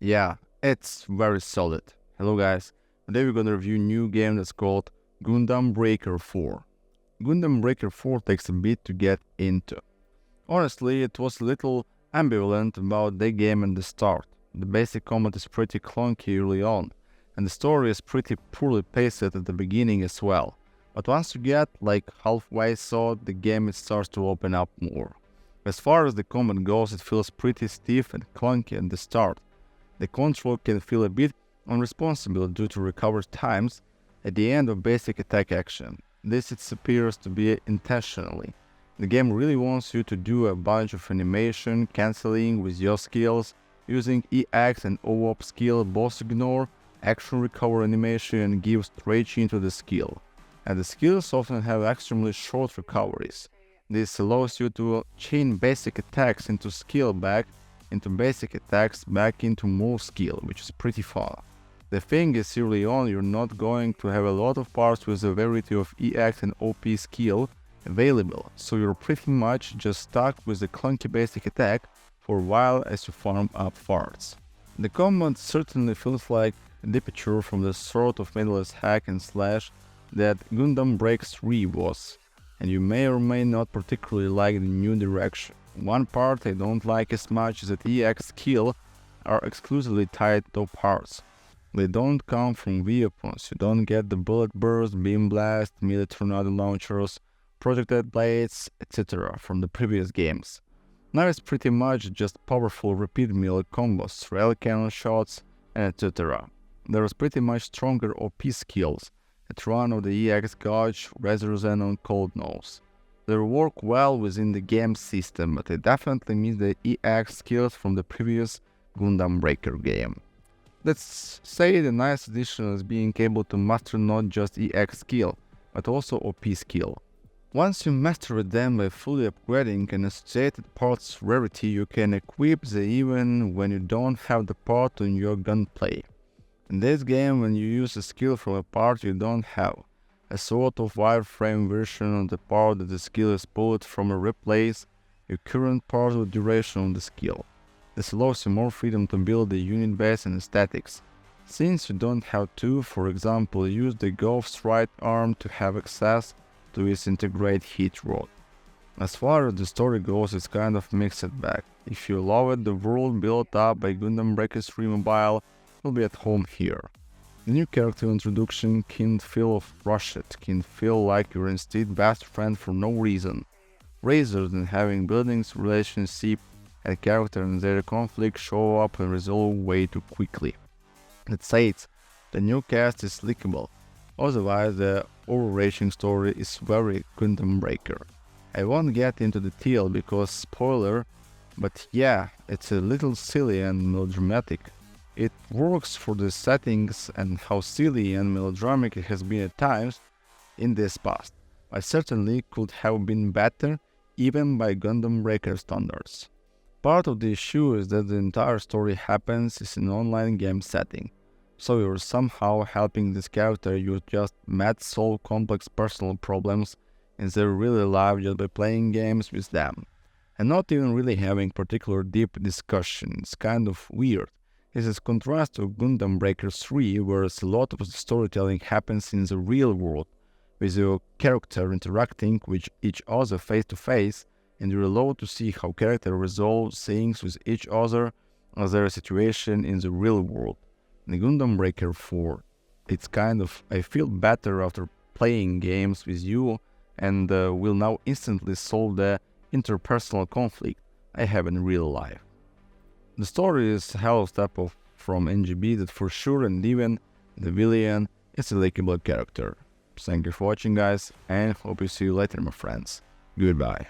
Yeah, it's very solid. Hello guys, today we're gonna review a new game that's called Gundam Breaker 4. Gundam Breaker 4 takes a bit to get into. Honestly, it was a little ambivalent about the game at the start. The basic combat is pretty clunky early on, and the story is pretty poorly paced at the beginning as well. But once you get like halfway through the game, it starts to open up more. As far as the combat goes, it feels pretty stiff and clunky at the start. The control can feel a bit unresponsive due to recovery times at the end of basic attack action. This it appears to be intentionally. The game really wants you to do a bunch of animation, cancelling with your skills, using EX and OOP skill both ignore action recover animation and give straight into the skill. And the skills often have extremely short recoveries. This allows you to chain basic attacks into skill back into basic attacks back into more skill, which is pretty fun. The thing is, early on you're not going to have a lot of parts with a variety of EX and OP skill available, so you're pretty much just stuck with the clunky basic attack for a while as you farm up parts. The combat certainly feels like a departure from the sort of mindless hack and slash that Gundam Breaker 3 was, and you may or may not particularly like the new direction. One part I don't like as much is that EX skill are exclusively tied to parts. They don't come from weapons, you don't get the bullet burst, beam blast, melee tornado launchers, projected blades, etc. from the previous games. Now it's pretty much just powerful repeat melee combos, rail cannon shots, and etc. There's pretty much stronger OP skills that run of the EX Gauge, Razor Xenon, Cold Nose. They work well within the game system, but they definitely miss the EX skills from the previous Gundam Breaker game. Let's say the nice addition is being able to master not just EX skill, but also OP skill. Once you master them by fully upgrading an associated part's rarity, you can equip them even when you don't have the part on your gunplay. In this game, when you use a skill from a part you don't have, a sort of wireframe version of the part that the skill is pulled from, a replace your current part with duration of the skill. This allows you more freedom to build the unit base and statics, since you don't have to, for example, use the Gauff's right arm to have access to its integrate hit rod. As far as the story goes, it's kind of mixed bag. If you love it, the world built up by Gundam Breaker 3 Mobile will be at home here. The new character introduction can feel rushed, can feel like you're instead best friend for no reason, rather than having buildings relationship and character and their conflict show up and resolve way too quickly. That said, the new cast is likable, otherwise the overarching story is very Gundam Breaker. I won't get into detail because spoiler, but yeah, it's a little silly and melodramatic. It works for the settings and how silly and melodramatic it has been at times in this past, but certainly could have been better even by Gundam Breaker standards. Part of the issue is that the entire story happens in an online game setting, so you're somehow helping this character you just met solve complex personal problems in their real life just by playing games with them, and not even really having particular deep discussion. It's kind of weird. This is contrast to Gundam Breaker 3, where a lot of the storytelling happens in the real world, with your character interacting with each other face to face, and you're allowed to see how characters resolve things with each other as their situation in the real world. In the Gundam Breaker 4, it's kind of, I feel better after playing games with you and will now instantly solve the interpersonal conflict I have in real life. The story is a hell of a step off from NGB that for sure, and even the villain is a likable character. Thank you for watching guys, and hope to see you later my friends. Goodbye.